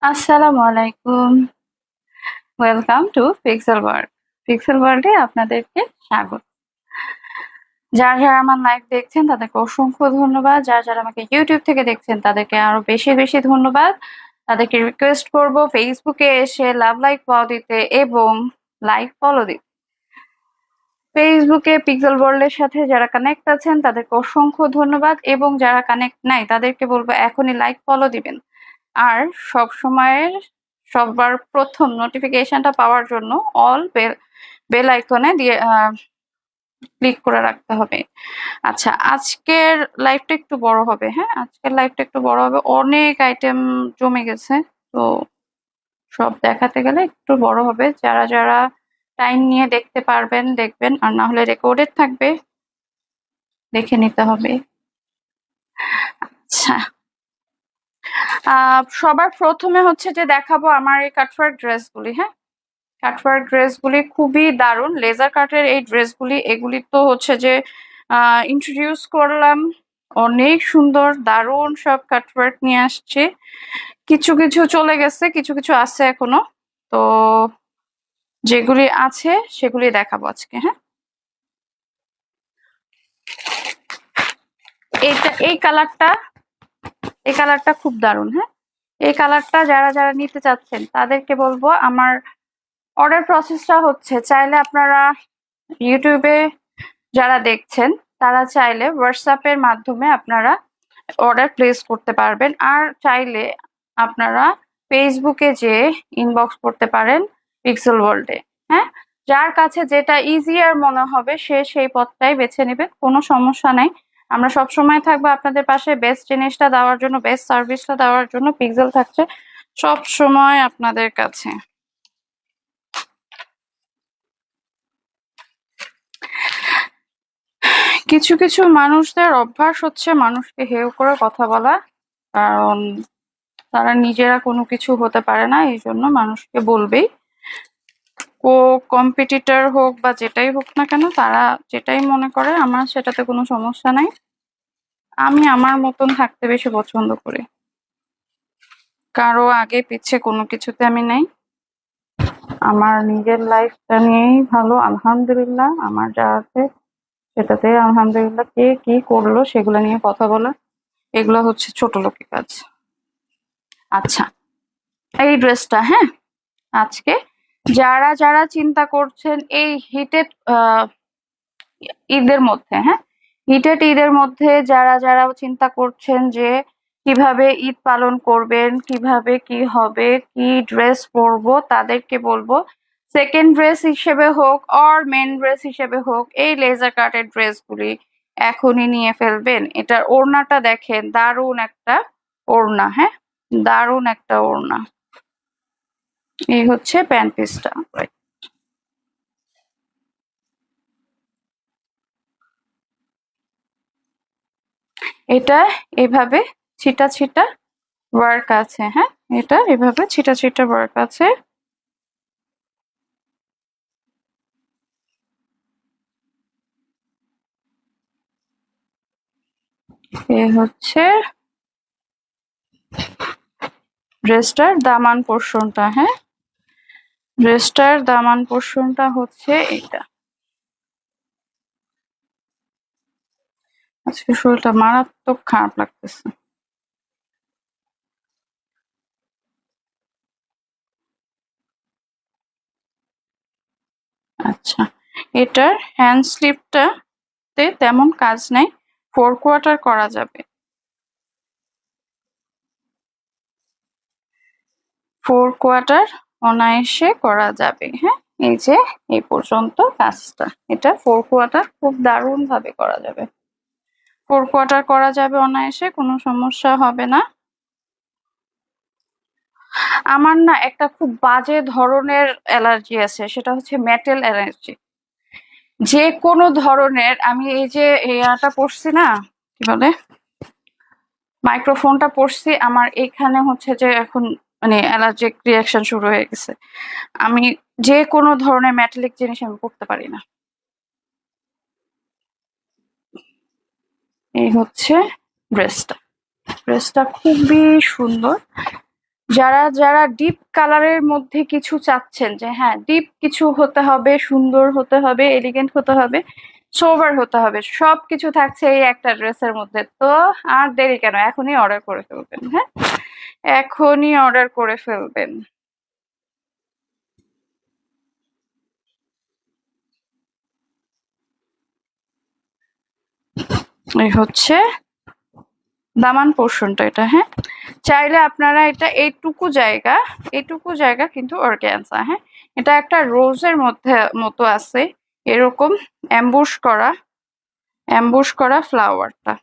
আসসালামু আলাইকুম। Welcome to pixel world. Pixel ওয়ার্ল্ডে আপনাদেরকে স্বাগত। যারা আমার লাইভ দেখছেন তাদেরকে অসংখ্য ধন্যবাদ। যারা আমাকে ইউটিউব থেকে দেখছেন তাদেরকে আরো বেশি বেশি ধন্যবাদ। তাদেরকে রিকোয়েস্ট করব ফেসবুকে এসে লাভ লাইক ফলো দিতে এবং লাইক ফলো দিতে। ফেসবুকে পিক্সেল ওয়ার্ল্ডের সাথে যারা কানেক্ট আছেন তাদেরকে অসংখ্য ধন্যবাদ এবং যারা কানেক্ট নাই তাদেরকে বলবো এখনই লাইক ফলো দিবেন। আর সব সময়ের সবার প্রথম নোটিফিকেশনটা পাওয়ার জন্য অল বেল আইকনে দিয়ে ক্লিক করে রাখতে হবে। আচ্ছা, আজকের লাইভটা একটু বড় হবে। হ্যাঁ, আজকের লাইভটা একটু বড় হবে, অনেক আইটেম জমে গেছে, তো সব দেখাতে গেলে একটু বড় হবে। যারা টাইম নিয়ে দেখতে পারবেন দেখবেন, আর না হলে রেকর্ডেড থাকবে, দেখে নিতে হবে। আচ্ছা, সবার প্রথমে হচ্ছে যে দেখাবো আমার এই কাটওয়ার্ক ড্রেসগুলি। হ্যাঁ, কাটওয়ার্ক ড্রেসগুলি খুবই দারুণ। লেজার কাটের এই ড্রেসগুলি, এগুলি তো হচ্ছে যে ইন্ট্রোডিউস করলাম, অনেক সুন্দর দারুণ সব কাটওয়ার্ক নিয়ে আসছে। কিছু কিছু চলে গেছে, কিছু কিছু আছে এখনো, তো যেগুলি আছে সেগুলি দেখাবো আজকে। হ্যাঁ, এই কালারটা খুব দারুণ। হ্যাঁ, এই কালারটা যারা নিতে চাচ্ছেন তাদেরকে বলবো, আমার অর্ডার প্রসেসটা হচ্ছে, চাইলে আপনারা ইউটিউবে যারা দেখছেন তারা চাইলে হোয়াটসঅ্যাপের মাধ্যমে আপনারা অর্ডার প্লেস করতে পারবেন, আর চাইলে আপনারা ফেসবুকে যে ইনবক্স করতে পারেন পিক্সেল ওয়ার্ল্ডে। হ্যাঁ, যার কাছে যেটা ইজিয়ার মনে হবে সে সেই পথটাই বেছে নেবে, কোনো সমস্যা নাই। আমরা সব সময় থাকবো আপনাদের পাশে, বেস্ট জিনিসটা দেওয়ার জন্য, বেস্ট সার্ভিসটা দেওয়ার জন্য পিক্সেল থাকছে সব সময় আপনাদের কাছে। কিছু কিছু মানুষদের অভ্যাস হচ্ছে মানুষকে হেয় করে কথা বলা, কারণ তারা নিজেরা কোনো কিছু হতে পারে না, এই জন্য মানুষকে বলবেই। কম্পিটিটর হোক বা যেটাই হোক না কেন, তারা যেটাই মনে করে, আমার সেটাতে কোনো সমস্যা নাই। আমি আমার মতন থাকতে বেশি পছন্দ করি, কারো আগে পিছে কোনো কিছুতে আমি নাই। আমার নিজের লাইফটা নিয়েই ভালো, আলহামদুলিল্লাহ। আমার যা আছে সেটাতে আলহামদুলিল্লাহ। কে কি করলো সেগুলো নিয়ে কথা বলা, এগুলো হচ্ছে ছোট লোকের কাজ। আচ্ছা, এই ড্রেসটা, হ্যাঁ, আজকে যারা চিন্তা করছেন এই হিটেড ঈদের মধ্যে, হ্যাঁ, হিটেড ঈদের মধ্যে যারা চিন্তা করছেন যে কিভাবে ঈদ পালন করবেন, কিভাবে কি হবে, কি ড্রেস পরবো, তাদেরকে বলবো সেকেন্ড ড্রেস হিসেবে হোক আর মেন ড্রেস হিসেবে হোক, এই লেজার কাটের ড্রেসগুলি এখনই নিয়ে ফেলবেন। এটার ওড়নাটা দেখেন, দারুণ একটা ওড়না। হ্যাঁ, দারুণ একটা ওড়না। এই হচ্ছে প্যান্ট পিসটা। এটা এভাবে ছিটা ছিটা ওয়ার্ক আছে। হ্যাঁ, এটা এভাবে ছিটা ছিটা ওয়ার্ক আছে। এ হচ্ছে ড্রেসটার দামান পোর্শনটা। হ্যাঁ, ড্রেসটার দামান পোর্শনটা হচ্ছে এটা। আজকে শরীরটা মারাত্মক খারাপ লাগতেছে। আচ্ছা, এটার হ্যান্ড স্লিপটাতে তেমন কাজ নাই, 4/4 করা যাবে। 4/4 অনায়াসে করা যাবে। হ্যাঁ, এই যে এই পর্যন্ত কাজটা, এটা 4/4 খুব দারুণ ভাবে করা যাবে। 4/4 করা যাবে অনায়াসে, কোনো সমস্যা হবে না। আমার না একটা খুব বাজে ধরনের অ্যালার্জি আছে, সেটা হচ্ছে মেটাল অ্যালার্জি। যে কোনো ধরনের, আমি এই যে ইয়াটা পড়ছি না, কি বলে, মাইক্রোফোনটা পড়ছি, আমার এখানে হচ্ছে যে এখন মানে অ্যালার্জিক রিয়াকশন শুরু হয়ে গেছে। আমি যে কোনো ধরনের মেটালিক জিনিস আমি পড়তে পারি না। এই হচ্ছে ড্রেসটা। ড্রেসটা খুবই সুন্দর। যারা যারা ডিপ কালারের মধ্যে কিছু চাচ্ছেন যে হ্যাঁ ডিপ কিছু হতে হবে, সুন্দর হতে হবে, এলিগেন্ট হতে হবে, সোবার হতে হবে, সবকিছু থাকছে এই একটা ড্রেসের মধ্যে, তো আর দেরি কেন, এখনই অর্ডার করে ফেলবেন। হ্যাঁ, এখনই অর্ডার করে ফেলবেন। এই হচ্ছে দামান পোর্শনটা, এটা হ্যাঁ, চাইলে আপনারা এটা এইটুকু জায়গা কিন্তু অর্গানজা। হ্যাঁ, এটা একটা রোজের মধ্যে মতো আছে, এরকম অ্যাম্বুশ করা ফ্লাওয়ারটা,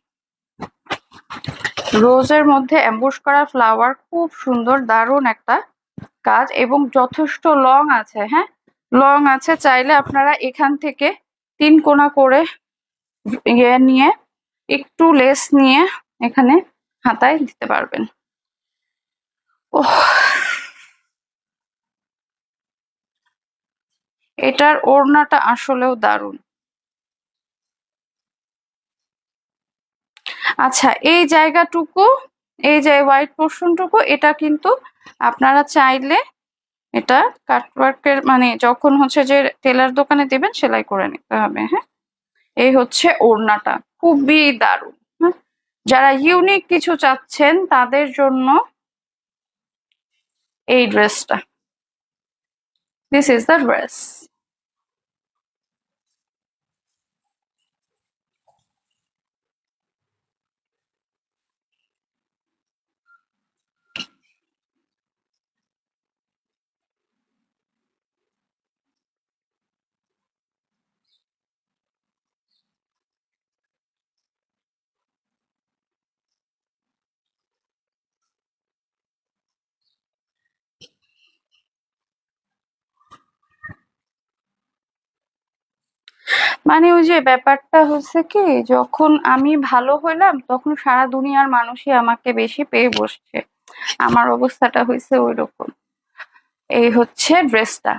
রোজের মধ্যে অ্যাম্বুশ করা ফ্লাওয়ার, খুব সুন্দর, দারুণ একটা কাজ, এবং যথেষ্ট লং আছে। হ্যাঁ, লং আছে, চাইলে আপনারা এখান থেকে 3 কোণা করে ইয়ে নিয়ে, একটু লেস নিয়ে এখানে হাতায় দিতে পারবেন। ওহ, এটার ওড়নাটা আসলেও দারুণ। আচ্ছা, এই জায়গাটুকু, এই যে হোয়াইট পোর্শনটুকু, এটা কিন্তু আপনারা চাইলে এটা কাটওয়ার্কের মানে যখন হচ্ছে যে টেলার দোকানে দেবেন সেলাই করে নিতে হবে। হ্যাঁ, এই হচ্ছে ওড়নাটা, খুবই দারুণ। হ্যাঁ, যারা ইউনিক কিছু চাচ্ছেন তাদের জন্য এই ড্রেসটা, দিস ইজ দ্য ড্রেস। মানে ওই যে ব্যাপারটা হচ্ছে কি, যখন আমি ভালো হইলাম তখন সারা দুনিয়ার মানুষই আমাকে বেশি পেয়ে বসছে, আমার অবস্থাটা হয়েছে ওই রকম। এই হচ্ছে ড্রেসটা,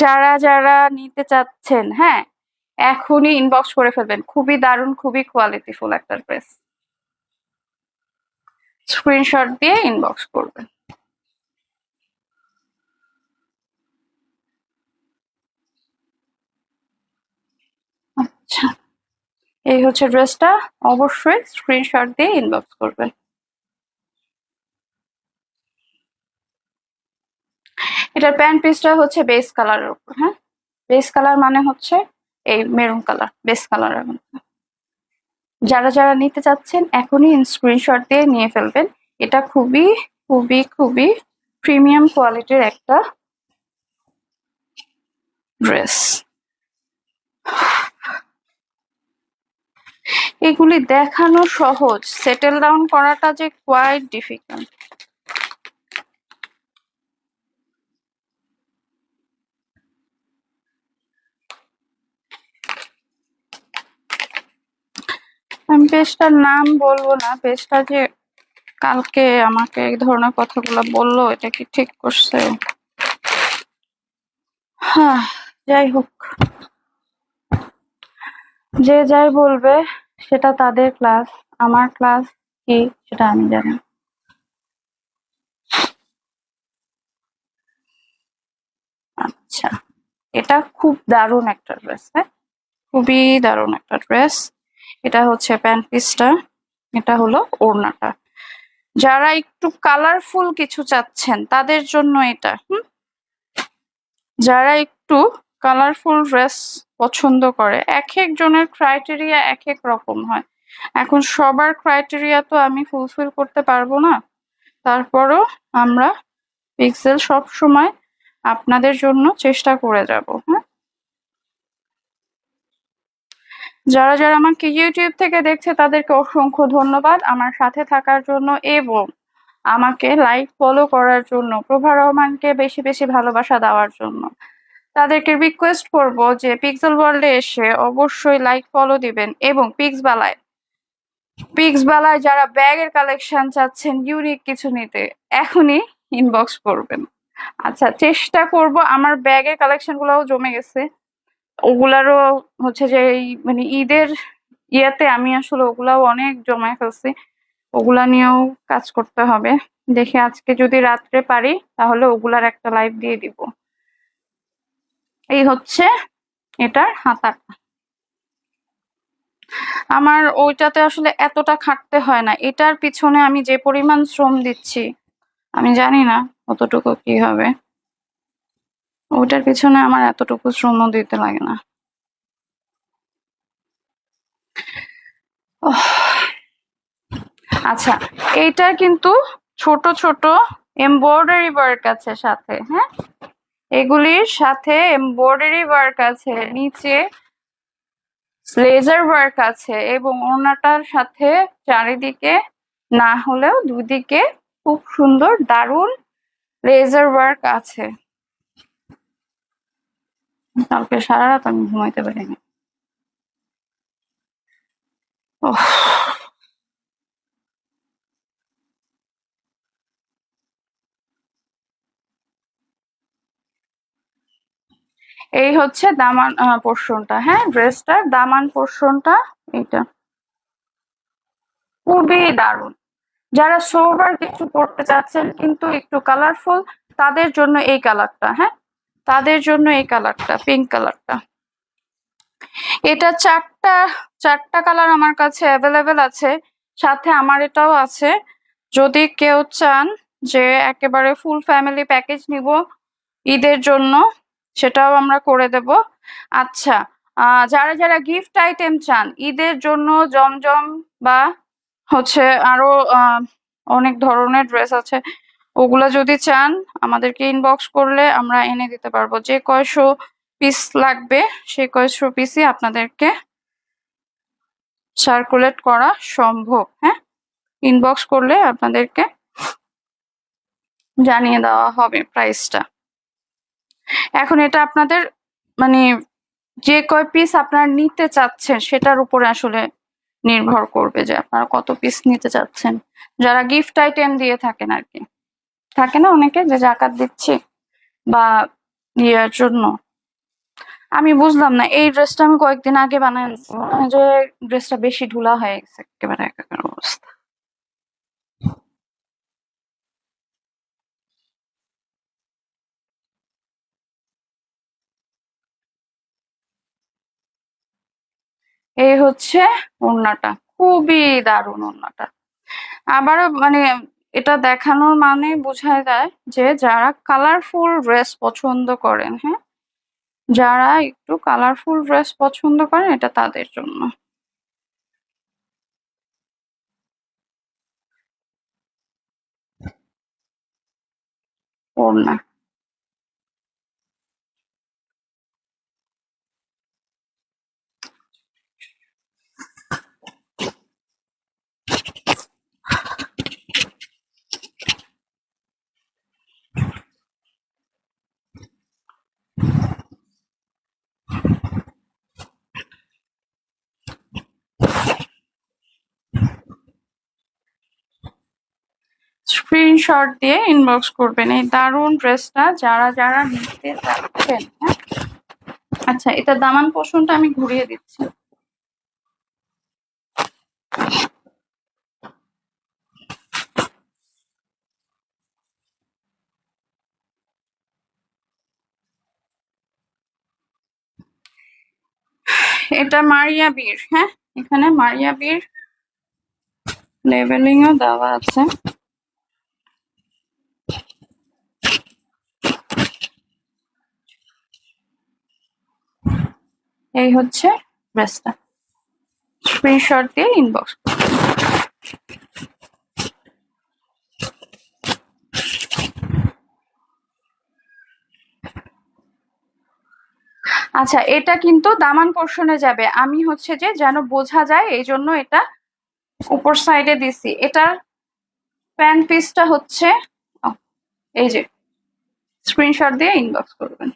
যারা যারা নিতে চাচ্ছেন হ্যাঁ এখনই ইনবক্স করে ফেলবেন, খুবই দারুণ, খুবই কোয়ালিটিফুল একটা ড্রেস, স্ক্রিনশট দিয়ে ইনবক্স করবেন। আচ্ছা, এই হচ্ছে ড্রেসটা, অবশ্যই স্ক্রিনশট দিয়ে ইনবক্স করবেন। এটার প্যান্ট পিসটা হচ্ছে বেস কালারের উপর। হ্যাঁ, বেস কালার মানে হচ্ছে এই মেরুন কালার, বেস কালারের মধ্যে। যারা যারা নিতে চাচ্ছেন এখনই স্ক্রিনশট দিয়ে নিয়ে ফেলবেন, এটা খুবই খুবই খুবই প্রিমিয়াম কোয়ালিটির একটা ড্রেস। এগুলি দেখানো সহজ, সেটেল ডাউন করাটা যে কোয়াইট ডিফিকাল্ট। আমি পেজটার নাম বলবো না, পেজটা যে কালকে আমাকে এই ধরনের কথাগুলো বললো, এটা কি ঠিক করছে? হ্যাঁ, যাই হোক, যে যাই বলবে সেটা তাদের ক্লাস, আমার ক্লাস কি সেটা আমি জানি। আচ্ছা, এটা খুব দারুণ একটা ড্রেস। হ্যাঁ, খুবই দারুণ একটা ড্রেস। এটা হচ্ছে প্যান্ট পিসটা, এটা হলো ওড়নাটা। যারা একটু কালারফুল কিছু চাচ্ছেন তাদের জন্য এটা। যারা একটু কালারফুল ড্রেস পছন্দ করে, এক একজনের ক্রাইটেরিয়া এক এক রকম হয়, এখন সবার ক্রাইটেরিয়া তো আমি ফুলফিল করতে পারবো না, তারপরও আমরা পিক্সেল সব সময় আপনাদের জন্য চেষ্টা করে যাব। হ্যাঁ, যারা যারা আমাকে ইউটিউব থেকে দেখছে তাদেরকে অসংখ্য ধন্যবাদ আমার সাথে থাকার জন্য এবং আমাকে লাইক ফলো করার জন্য, প্রভা রহমানকে বেশি বেশি ভালোবাসা দেওয়ার জন্য। তাদেরকে রিকোয়েস্ট করব যে পিক্সেল ওয়ার্ল্ডে এসে অবশ্যই লাইক ফলো দিবেন, এবং পিক্সবালায় যারা ব্যাগের কালেকশন চাচ্ছেন ইউনিক কিছু নিতে, এখনই ইনবক্স করবেন। আচ্ছা, চেষ্টা করব, আমার ব্যাগের কালেকশন গুলাও জমে গেছে, ওগুলারও হচ্ছে যে মানে ঈদের ইয়েতে আমি আসলে ওগুলাও অনেক জমায় ফেলছি, ওগুলা নিয়েও কাজ করতে হবে। দেখি আজকে যদি রাত্রে পারি তাহলে ওগুলার একটা লাইভ দিয়ে দিব। এই হচ্ছে এটার হাতাটা। আমার ওইটাতে আসলে এতটা খাটতে হয় না, এটার পিছনে আমি যে পরিমাণ শ্রম দিচ্ছি আমি জানি না কতটুকু কি হবে। ওইটার পিছনে আমার এতটুকু শ্রমও দিতে লাগে না। আচ্ছা, এইটা কিন্তু ছোট ছোট এমব্রয়ডারি ওয়ার্ক আছে সাথে, হ্যাঁ, এগুলির সাথে এমব্রয়ডারি ওয়ার্ক আছে, নিচে লেজার ওয়ার্ক আছে এবং ওড়নাটার সাথে চারিদিকে না হলেও দুদিকে খুব সুন্দর দারুণ লেজার ওয়ার্ক আছে। কালকে সারা রাত আমি ঘুমাইতে পারিনি। এই হচ্ছে দামান পোর্শনটা, হ্যাঁ, ড্রেসটার দামান পোর্শনটা এইটা খুবই দারুণ। যারা সোবার কিছু পড়তে চাচ্ছেন কিন্তু একটু কালারফুল, তাদের জন্য এই কালারটা, হ্যাঁ, তাদের জন্য এই কালারটা, পিঙ্ক কালারটা। এটা চারটা কালার আমার কাছে অ্যাভেলেবেল আছে, সাথে আমার এটাও আছে। যদি কেউ চান যে একেবারে ফুল ফ্যামিলি প্যাকেজ নিব ঈদের জন্য, সেটাও আমরা করে দেব। আচ্ছা, যারা যারা গিফট আইটেম চান ঈদের জন্য, জমজম বা হচ্ছে আরো অনেক ধরনের ড্রেস আছে, ওগুলা যদি চান আমাদেরকে ইনবক্স করলে আমরা এনে দিতে পারবো। যে কয়শো পিস লাগবে সেই কয়শো পিসই আপনাদেরকে সার্কুলেট করা সম্ভব, হ্যাঁ, ইনবক্স করলে আপনাদেরকে জানিয়ে দেওয়া হবে প্রাইসটা। এখন এটা আপনাদের মানে যে কয় পিস আপনারা নিতে চাচ্ছেন সেটার উপরে আসলে নির্ভর করবে যে আপনারা কত পিস নিতে চাচ্ছেন। যারা গিফট আইটেম দিয়ে থাকেন আর কি, থাকে না অনেকে যে জাকাত দিচ্ছে বা ইয়ের জন্য। আমি বুঝলাম না, এই ড্রেসটা আমি কয়েকদিন আগে বানাই যে ড্রেসটা বেশি ঢুলা হয়ে গেছে, একেবারে একাকার অবস্থা। এই হচ্ছে ওড়নাটা, খুবই দারুণ ওড়নাটা। আবারও মানে এটা দেখানোর মানে বোঝা যায় যে যারা কালারফুল ড্রেস পছন্দ করেন, হ্যাঁ, যারা একটু কালারফুল ড্রেস পছন্দ করেন এটা তাদের জন্য। ওড়না স্ক্রিনশট দিয়ে ইনবক্স করবেন এই দারুণ ড্রেসটা যারা যারা নিতে চাচ্ছেন, হ্যাঁ। আচ্ছা, এটা দামান পোর্শনটা আমি ঘুরিয়ে দিচ্ছি। এটা মারিয়া বীর, হ্যাঁ, এখানে মারিয়া বীর লেবেলিংও দেওয়া আছে। এই হচ্ছে ড্রেসটা, স্ক্রিনশট দিয়ে ইনবক্স। আচ্ছা, এটা কিন্তু দামান পোর্শনে যাবে, আমি হচ্ছে যে যেন বোঝা যায় এই জন্য এটা উপর সাইডে দিছি। এটার প্যান্ট পিসটা হচ্ছে এই যে, স্ক্রিনশট দিয়ে ইনবক্স করবেন।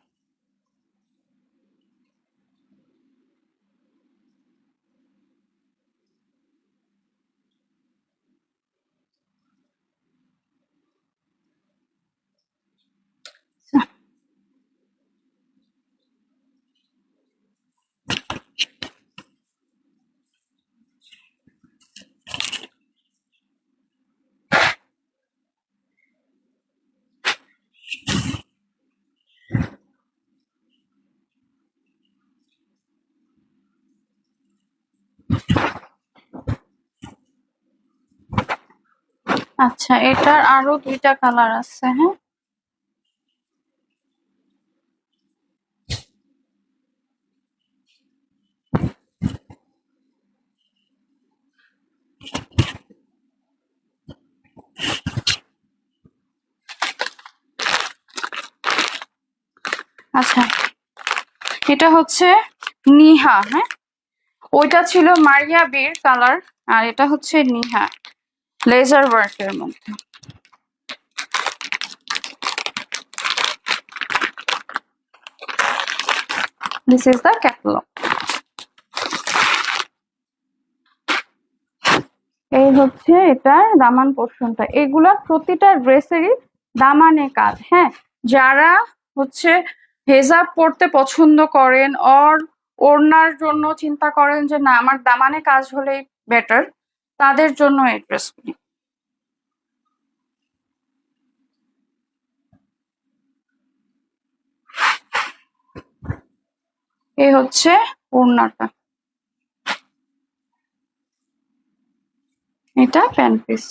আচ্ছা, এটার আরো 2টা কালার আছে। হ্যাঁ, আচ্ছা, এটা হচ্ছে নিহা। হ্যাঁ, ওইটা ছিল মারিয়া বির কালার, আর এটা হচ্ছে নিহা লেজার ওয়ার্কের মধ্যে। This is the catalogue. এই হচ্ছে এটার দামান পোর্শনটা। এগুলা প্রতিটা ড্রেসেরই দামানে কাজ। হ্যাঁ, যারা হচ্ছে হেজাব পরতে পছন্দ করেন, ওড়নার জন্য চিন্তা করেন যে না আমার দামানে কাজ হলেই বেটার, তাদের জন্য এই ড্রেসগুলি। এই হচ্ছে ওড়নাটা, এটা প্যান্ট পিস।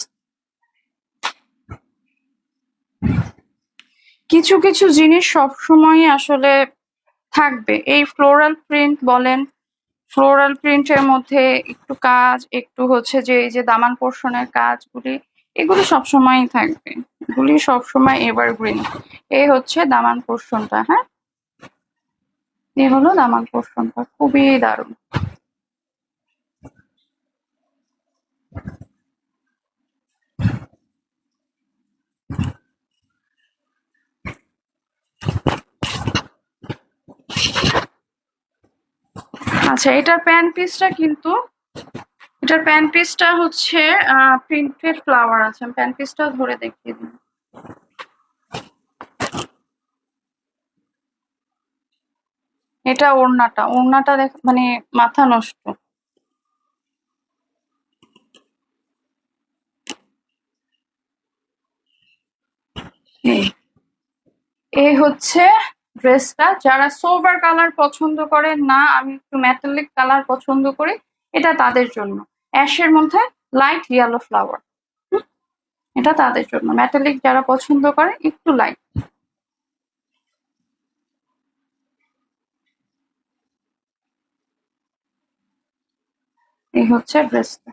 কিছু কিছু জিনিস সবসময় আসলে থাকবে। এই ফ্লোরাল প্রিন্ট বলেন, ফ্লোরাল প্রিন্টের মধ্যে একটু কাজ, একটু হচ্ছে যে এই যে দামান পোর্শনের কাজগুলি, এগুলি সবসময়ই থাকবে, এগুলি সবসময় এভারগ্রিন। এই হচ্ছে দামান পোর্শনটা। হ্যাঁ, এই হলো দামান পোর্শনটা, খুবই দারুণ। আচ্ছা, এটার প্যান্ট পিসটা হচ্ছে প্রিন্টেড ফ্লাওয়ার আছে। প্যান্ট পিসটা ধরে দেখিয়ে দিন। এটা ওড়নাটা মানে মাথা নষ্ট। এই হচ্ছে ড্রেসটা। যারা সোবার কালার পছন্দ করেন না, আমি একটু মেটালিক কালার পছন্দ করি, এটা তাদের জন্য। অ্যাশের মধ্যে লাইট ইয়েলো ফ্লাওয়ার, এটা তাদের জন্য। মেটালিক যারা পছন্দ করে একটু লাইট। এই হচ্ছে ড্রেসটা।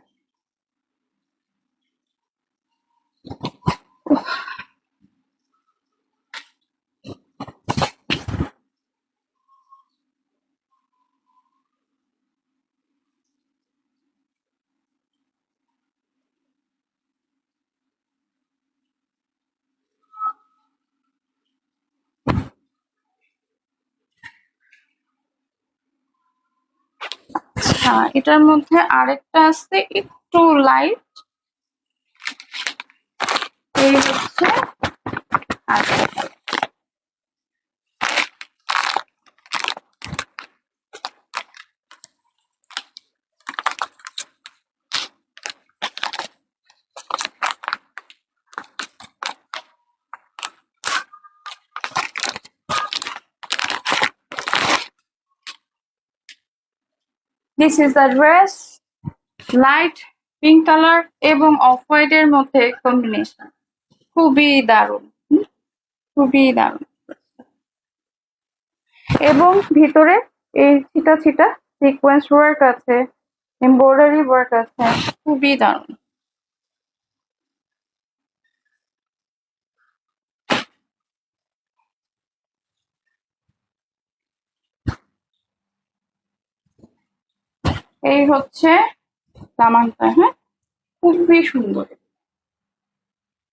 আচ্ছা, এটার মধ্যে আরেকটা আছে একটু লাইট। এই হচ্ছে আরেকটা। This is the dress. Light pink colour এবং অফ হোয়াইট এর মধ্যে কম্বিনেশন, খুবই দারুণ, খুবই দারুণ। এবং ভিতরে এই ছিটা ছিটা সিকোয়েন্স ওয়ার্ক আছে, এমব্রয়ডারি ওয়ার্ক আছে, খুবই দারুণ। এই হচ্ছে দামানটা। হ্যাঁ, খুবই সুন্দর।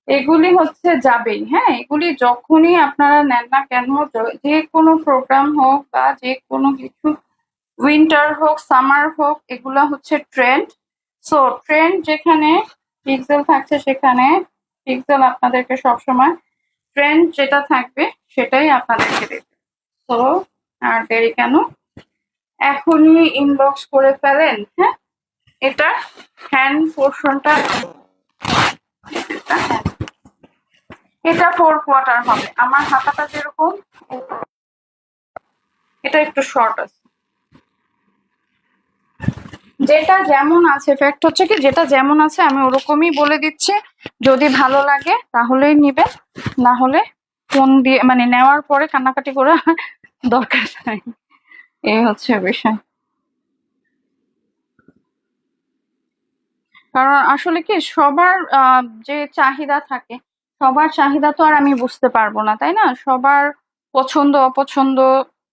এগুলি হচ্ছে যাবেই। হ্যাঁ, এগুলি যখনই আপনারা নেন না কেন, যে কোনো প্রোগ্রাম হোক বা যে কোনো কিছু, উইন্টার হোক সামার হোক, এগুলা হচ্ছে ট্রেন্ড। সো ট্রেন্ড যেখানে পিক্সেল থাকছে, সেখানে পিক্সেল আপনাদেরকে সবসময় ট্রেন্ড যেটা থাকবে সেটাই আপনাদেরকে দেবে। তো আর দেরি কেন, এখনই ইনবক্স করে ফেলেন। হ্যাঁ, এটা হ্যান্ড পোর্শনটা, এটা 4 কোয়ার্টার হবে। আমার হাতাটা যেরকম, এটা একটু শর্ট আছে। যেটা যেমন আছে, ফ্যাক্ট হচ্ছে কি যেটা যেমন আছে আমি ওরকমই বলে দিচ্ছি। যদি ভালো লাগে তাহলেই নিবেন, না হলে ফোন দিয়ে মানে নেওয়ার পরে কান্নাকাটি করে দরকার নাই। এই হচ্ছে বিষয়। কারণ আসলে কি সবার যে চাহিদা থাকে, সবার চাহিদা তো আর আমি বুঝতে পারবো না, তাই না? সবার পছন্দ অপছন্দ,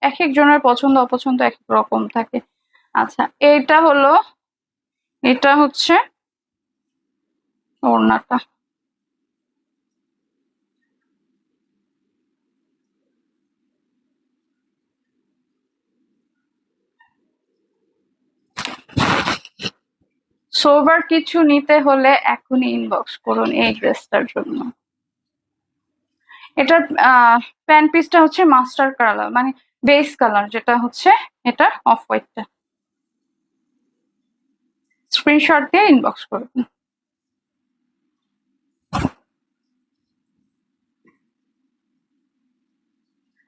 এক একজনের পছন্দ অপছন্দ এক এক রকম থাকে। আচ্ছা, এটা হচ্ছে ওড়নাটা। সোবার কিছু নিতে হলে এখনই ইনবক্স করুন এই ড্রেসটার জন্য। এটার প্যান্ট পিসটা হচ্ছে মাস্টার কালার, মানে বেস কালার, যেটা হচ্ছে এটা অফ হোয়াইটটা। স্ক্রিনশট দিয়ে ইনবক্স করুন।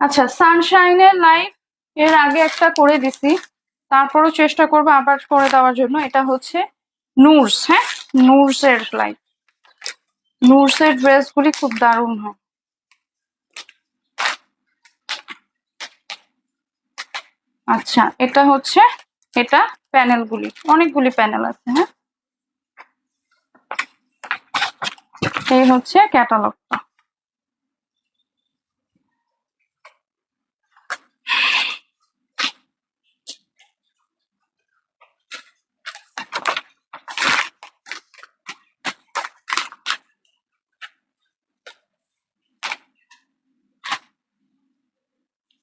আচ্ছা, সানশাইনের লাইভ এর আগে একটা করে দিছি, তারপরও চেষ্টা করবো আবার করে দেওয়ার জন্য। এটা হচ্ছে নুরস, হ্যাঁ, নুরস এর লাইভ। নুরস এর ড্রেস গুলি খুব দারুণ হয়। আচ্ছা, এটা হচ্ছে এটা প্যানেল গুলি, অনেকগুলি প্যানেল আছে, হ্যাঁ। এই হচ্ছে ক্যাটালগটা।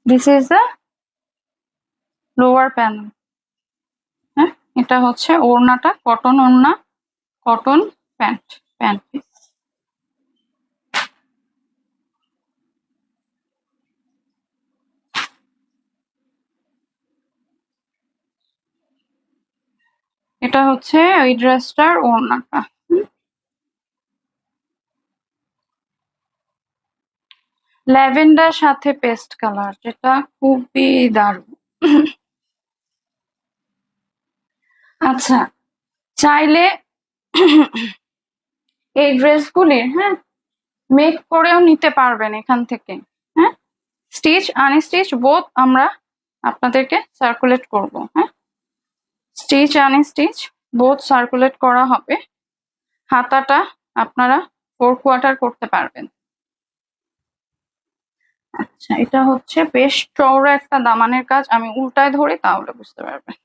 This is the lower panel, হ্যাঁ। এটা হচ্ছে ওড়নাটা, কটন ওড়না, কটন প্যান্ট, প্যান্ট পিস। এটা হচ্ছে ওই ড্রেসটার ওড়নাটা। ল্যাভেন্ডার সাথে পেস্ট কালার, যেটা খুবই দারুণ। আচ্ছা, চাইলে এই ড্রেসগুলি, হ্যাঁ, মেক করেও নিতে পারবেন এখান থেকে, হ্যাঁ। স্টিচ আনস্টিচ বোথ আমরা আপনাদেরকে সার্কুলেট করব, হ্যাঁ। স্টিচ আনস্টিচ বোথ সার্কুলেট করা হবে। হাতাটা আপনারা 4/4 করতে পারবেন। আচ্ছা, এটা হচ্ছে বেশ চওড়া একটা দামানের কাজ, আমি উল্টায় ধরি তাহলে বুঝতে পারবেন।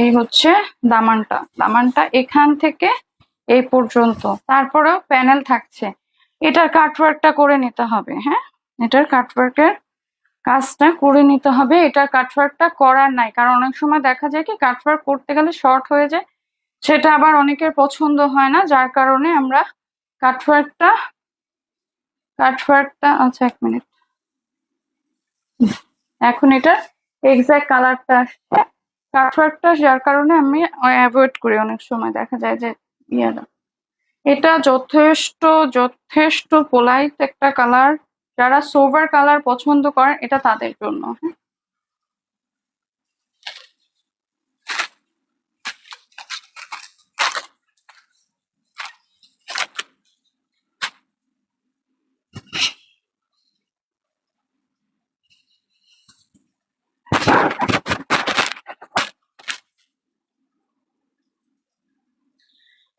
এই হচ্ছে দামানটা, দামানটা এখান থেকে এই পর্যন্ত, তারপরেও প্যানেল থাকছে। এটার কাটওয়ার্কটা করে নিতে হবে, হ্যাঁ। এটার কাটওয়ার্কের কাজটা করে নিতে হবে। এটার কাটওয়ার্কটা করার নাই, কারণ অনেক সময় দেখা যায় কি কাটওয়ার্ক করতে গেলে শর্ট হয়ে যায়, সেটা আবার অনেকের পছন্দ হয় না, যার কারণে আমরা কাটওয়ার্কটা কাটওয়ার্কটা আচ্ছা, এক মিনিট, এখন এটা এক্সাক্ট কালারটা আসছে। কাটওয়ার্কটা যার কারণে আমি অ্যাভয়েড করি, অনেক সময় দেখা যায় যে ইয়াটা। এটা যথেষ্ট যথেষ্ট পোলাইট একটা কালার, যারা সোভার কালার পছন্দ করেন এটা তাদের জন্য, হ্যাঁ।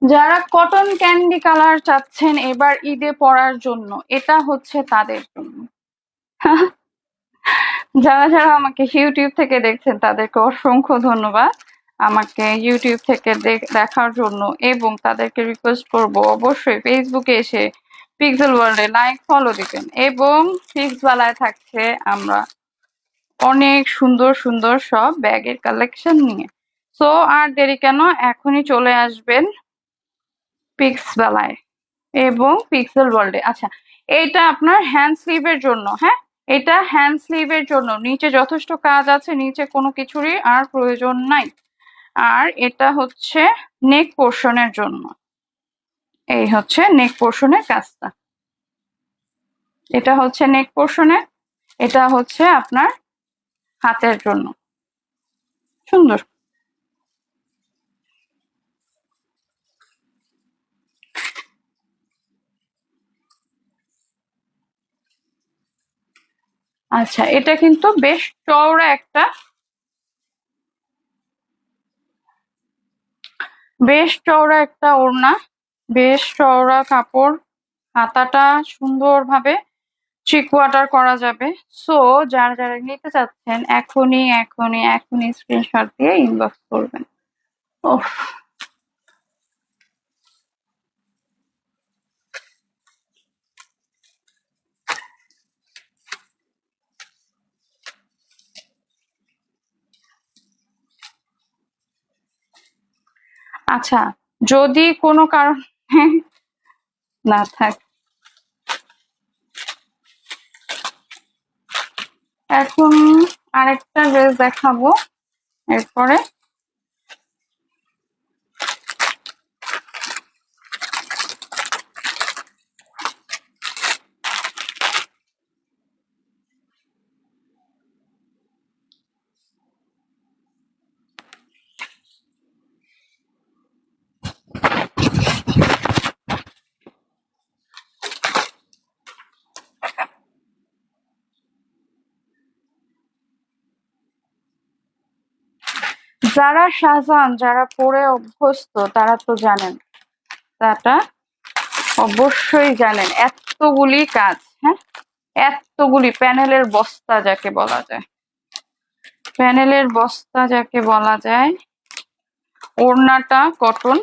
যারা কটন ক্যান্ডি কালার চাচ্ছেন এবার ঈদে পরার জন্য, এটা হচ্ছে তাদের জন্য। যারা যারা আমাকে ইউটিউব থেকে দেখছেন তাদেরকে অসংখ্য ধন্যবাদ আমাকে ইউটিউব থেকে দেখার জন্য, এবং তাদেরকে রিকোয়েস্ট করব অবশ্যই ফেসবুকে এসে পিক্সেল ওয়ার্ল্ডে লাইক ফলো দিবেন। এবং পিক্স বালায় থাকছে আমরা অনেক সুন্দর সুন্দর সব ব্যাগের কালেকশন নিয়ে। সো আর দেরি কেন, এখনই চলে আসবেন পিক্স বালায় এবং পিক্সেল ওয়ার্ল্ডে। আচ্ছা, এইটা আপনার হ্যান্ড স্লিভের জন্য, হ্যাঁ। এটা হ্যান্ড স্লিভের জন্য, নিচে যথেষ্ট কাজ আছে, নিচে কোনো কিছুরই আর প্রয়োজন নাই। আর এটা হচ্ছে নেক পোর্শনের জন্য, এই হচ্ছে নেক পোর্শনের কাজটা। এটা হচ্ছে নেক পোর্শনের, এটা হচ্ছে আপনার হাতের জন্য। সুন্দর। আচ্ছা, এটা কিন্তু বেশ চওড়া একটা, ওড়না, বেশ চওড়া কাপড়, হাতাটা সুন্দরভাবে থ্রি কোয়ার্টার করা যাবে। সো যারা যারা নিতে চাচ্ছেন এখনই স্ক্রিনশট দিয়ে ইনবক্স করবেন। ওহ, আচ্ছা, যদি কোনো কারণ না থাক, এখন আরেকটা ড্রেস দেখাবো এরপরে। যারা শাহজাহান, যারা পরে অভ্যস্ত তারা তো জানেন, তাটা অবশ্যই জানেন, এতগুলি কাজ, হ্যাঁ, এতগুলি প্যানেলের বস্তা যাকে বলা যায়, প্যানেলের বস্তা যাকে বলা যায়। ওড়নাটা কটন,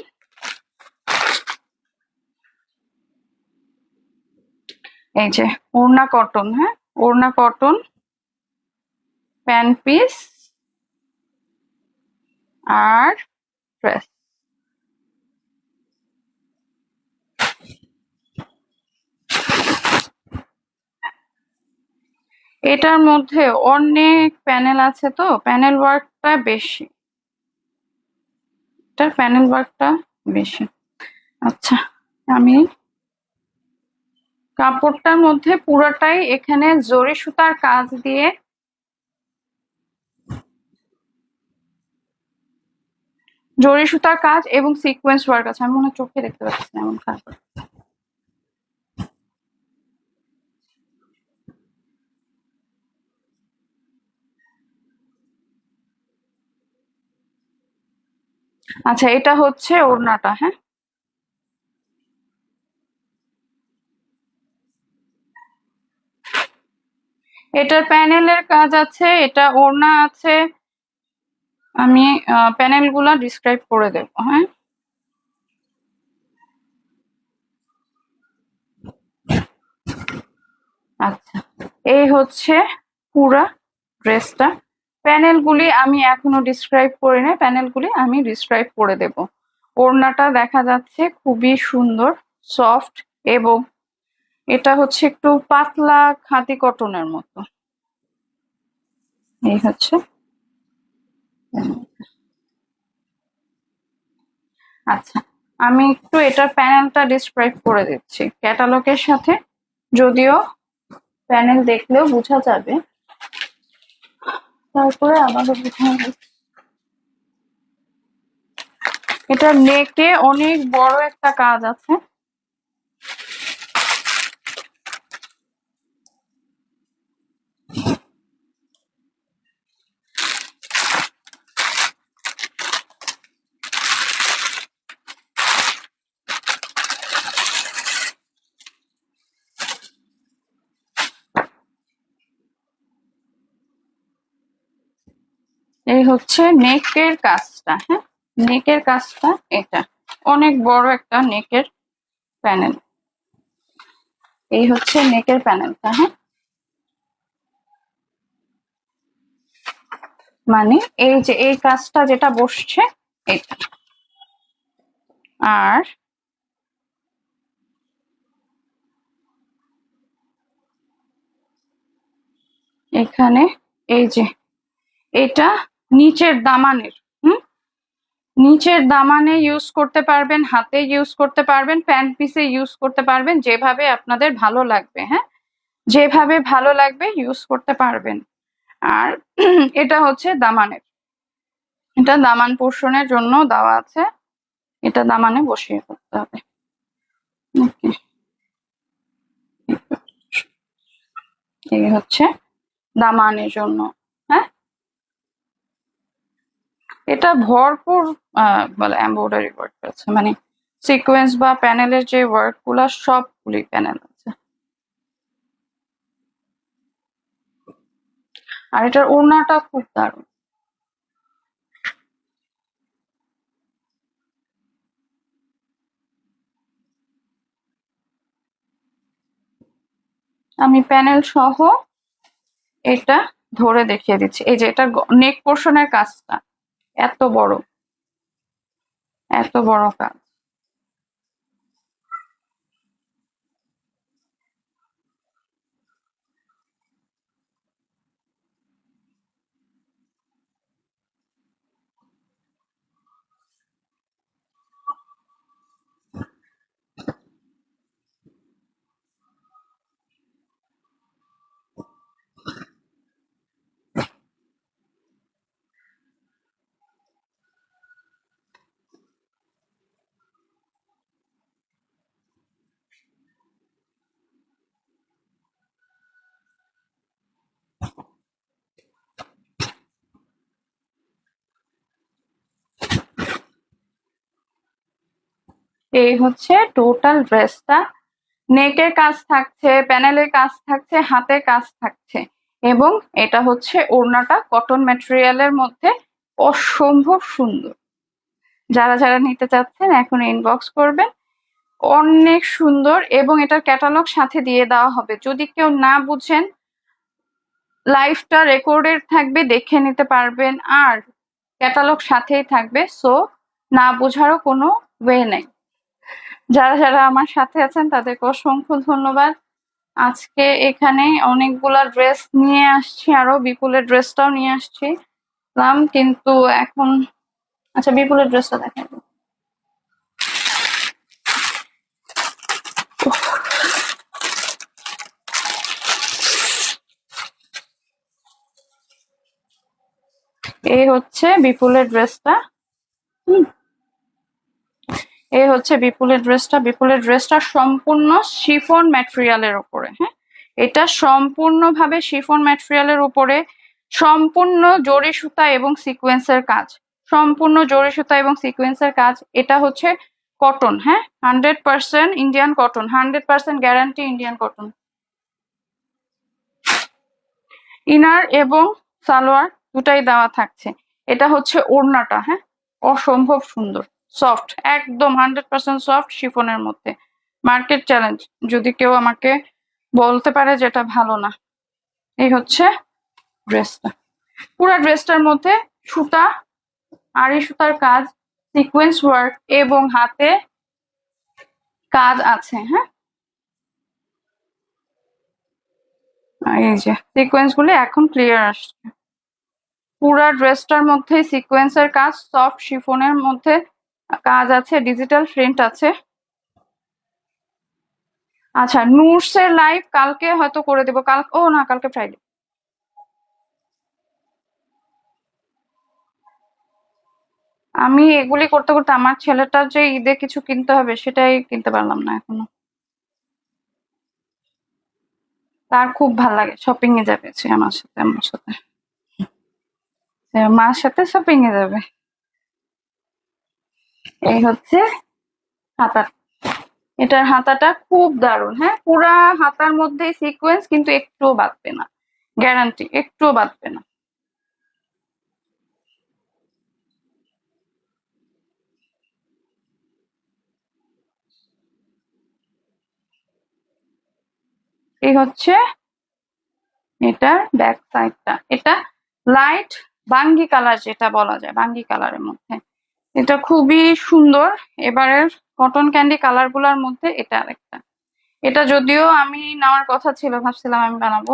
এই যে ওড়না কটন, হ্যাঁ, ওড়না কটন, প্যান্ট পিস আর ড্রেস। এটার মধ্যে অনেক প্যানেল আছে, তো প্যানেল ওয়ার্কটা বেশি, এটার প্যানেল ওয়ার্কটা বেশি। আচ্ছা, আমি কাপড়টার মধ্যে পুরোটাই এখানে জরি সুতার কাজ দিয়ে, জরি সুতার কাজ এবং সিকোয়েন্স ওয়ার্ক আছে। আমি মনে হয় চোখে দেখতে পাচ্ছি না, এমন খারাপ। আচ্ছা, এটা হচ্ছে ওড়নাটা, হ্যাঁ, এটার প্যানেলের কাজ আছে, এটা ওড়না আছে। আমি প্যানেল গুলা ডিসক্রাইব করে দেবো, হ্যাঁ। আচ্ছা, এই হচ্ছে পুরা ড্রেসটা। প্যানেলগুলি আমি এখনো ডিসক্রাইব করি নাই, প্যানেলগুলি আমি ডিসক্রাইব করে দেব। ওড়নাটা দেখা যাচ্ছে খুবই সুন্দর, সফট, এবং এটা হচ্ছে একটু পাতলা খাদি কটনের মতো। এই হচ্ছে, আচ্ছা, আমি একটু এটার প্যানেলটা ডিসক্রাইব করে দিচ্ছি ক্যাটালগের সাথে, যদিও প্যানেল দেখলেও বোঝা যাবে, তারপরে আবারও বোঝা যাবে। এটা নেকে অনেক বড় একটা কাজ আছে, এই হচ্ছে নেকের কাজটা, হ্যাঁ, নেকের কাজটা, এটা অনেক বড় একটা নেকের প্যানেল। এই হচ্ছে নেকের প্যানেলটা, হ্যাঁ, মানে এই যে এই কাজটা যেটা বসছে এটা। আর এখানে এই যে এটা নিচের দামানের, হুম, নিচের দামানে ইউজ করতে পারবেন, হাতে ইউজ করতে পারবেন, প্যান্ট পিসে ইউজ করতে পারবেন, যেভাবে আপনাদের ভালো লাগবে, হ্যাঁ, যেভাবে ভালো লাগবে ইউজ করতে পারবেন। আর এটা হচ্ছে দামানের, এটা দামান পোর্শনের জন্য দেওয়া আছে, এটা দামানে বসিয়ে করতে হবে। ওকে, এই হচ্ছে দামানের জন্য। হ্যাঁ, এটা ভরপুর বলে এমব্রয়ডারি ওয়ার্ক আছে, মানে সিকোয়েন্স বা প্যানেলের যে ওয়ার্ক গুলা সবগুলি প্যানেল আছে। আর এটার ওড়নাটা খুব দারুণ। আমি প্যানেল সহ এটা ধরে দেখিয়ে দিচ্ছি। এই যে এটা নেক পোর্শনের কাজটা এত বড়, এত বড় কাজ। এই হচ্ছে টোটাল ড্রেসটা। নেকের কাজ থাকছে, প্যানেলের কাজ থাকছে, হাতের কাজ থাকছে, এবং এটা হচ্ছে ওড়নাটা কটন ম্যাটেরিয়ালের মধ্যে অসম্ভব সুন্দর। যারা যারা নিতে চাচ্ছেন এখন ইনবক্স করবেন। অনেক সুন্দর, এবং এটার ক্যাটালগ সাথে দিয়ে দেওয়া হবে। যদি কেউ না বুঝেন, লাইভটা রেকর্ডেড থাকবে, দেখে নিতে পারবেন, আর ক্যাটালগ সাথেই থাকবে। সো না বোঝারও কোনো ওয়ে নেই। যারা যারা আমার সাথে আছেন তাদেরকে অসংখ্য ধন্যবাদ। আজকে এখানে অনেকগুলা ড্রেস নিয়ে আসছি, আরো বিপুলের ড্রেসটাও নিয়ে আসছি, কিন্তু এখন আচ্ছা বিপুলের ড্রেসটা দেখাবো। এই হচ্ছে বিপুলের ড্রেসটা। এই হচ্ছে বিপুলের ড্রেসটা সম্পূর্ণ শিফন ম্যাটেরিয়ালের উপরে। হ্যাঁ, এটা সম্পূর্ণভাবে শিফন ম্যাটেরিয়ালের উপরে, সম্পূর্ণ জরি সুতা এবং সিকোয়েন্সের কাজ, সম্পূর্ণ জরি সুতা এবং সিকোয়েন্সের কাজ। এটা হচ্ছে কটন, হ্যাঁ 100% Indian cotton, 100% guarantee Indian cotton. Inner এবং সালোয়ার দুটাই দেওয়া থাকছে। এটা হচ্ছে ওড়নাটা, হ্যাঁ অসম্ভব সুন্দর, সফট, একদম 100% সফট শিফনের মধ্যে। মার্কেট চ্যালেঞ্জ যদি কেউ আমাকে বলতে পারে যেটা ভালো না। এই হচ্ছে ড্রেসটা। পুরো ড্রেসটার মধ্যে সুতা, আড়ি সুতার কাজ, সিকোয়েন্স ওয়ার্ক এবং হাতে কাজ আছে। হ্যাঁ, এই যে সিকোয়েন্স গুলি এখন ক্লিয়ার আসছে। পুরা ড্রেসটার মধ্যে সিকোয়েন্সের কাজ, সফট শিফনের মধ্যে কাজ আছে, ডিজিটাল প্রিন্ট আছে। আচ্ছা, নুটস এর লাইভ কালকে হয়তো করে দেবো। কালকে ফ্রাইডে। আমি এগুলি করতে করতে আমার ছেলেটার যে ঈদে কিছু কিনতে হবে সেটাই কিনতে পারলাম না এখনো। তার খুব ভাল লাগে, শপিং এ যাবে সে আমার সাথে মার সাথে শপিং এ যাবে। এই হচ্ছে হাতা। এটার হাতাটা খুব দারুণ। হ্যাঁ, পুরা হাতার মধ্যে সিকোয়েন্স, কিন্তু একটুও বাঁধবে না, গ্যারান্টি একটুও বাঁধবে না। এই হচ্ছে এটার ব্যাক সাইডটা। এটা লাইট বাঙ্গি কালার, যেটা বলা যায় বাঙ্গি কালারের মধ্যে। এটা খুবই সুন্দর। এবারের কটন ক্যান্ডি কালার গুলার মধ্যে এটা আরেকটা। এটা যদিও আমি নেওয়ার কথা ছিল, ভাবছিলাম আমি বানাবো,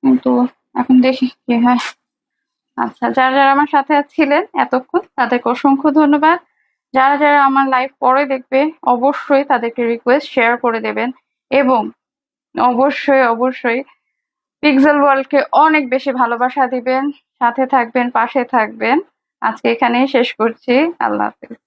কিন্তু এখন দেখি কি হয়। আচ্ছা, যারা যারা আমার সাথে ছিলেন এতক্ষণ তাদেরকে অসংখ্য ধন্যবাদ। যারা যারা আমার লাইভ পরে দেখবে অবশ্যই তাদেরকে রিকোয়েস্ট শেয়ার করে দেবেন, এবং অবশ্যই অবশ্যই পিক্সেল ওয়ার্ল্ডকে অনেক বেশি ভালোবাসা দিবেন, সাথে থাকবেন, পাশে থাকবেন। আজকে এখানেই শেষ করছি। আল্লাহ হাফেজ।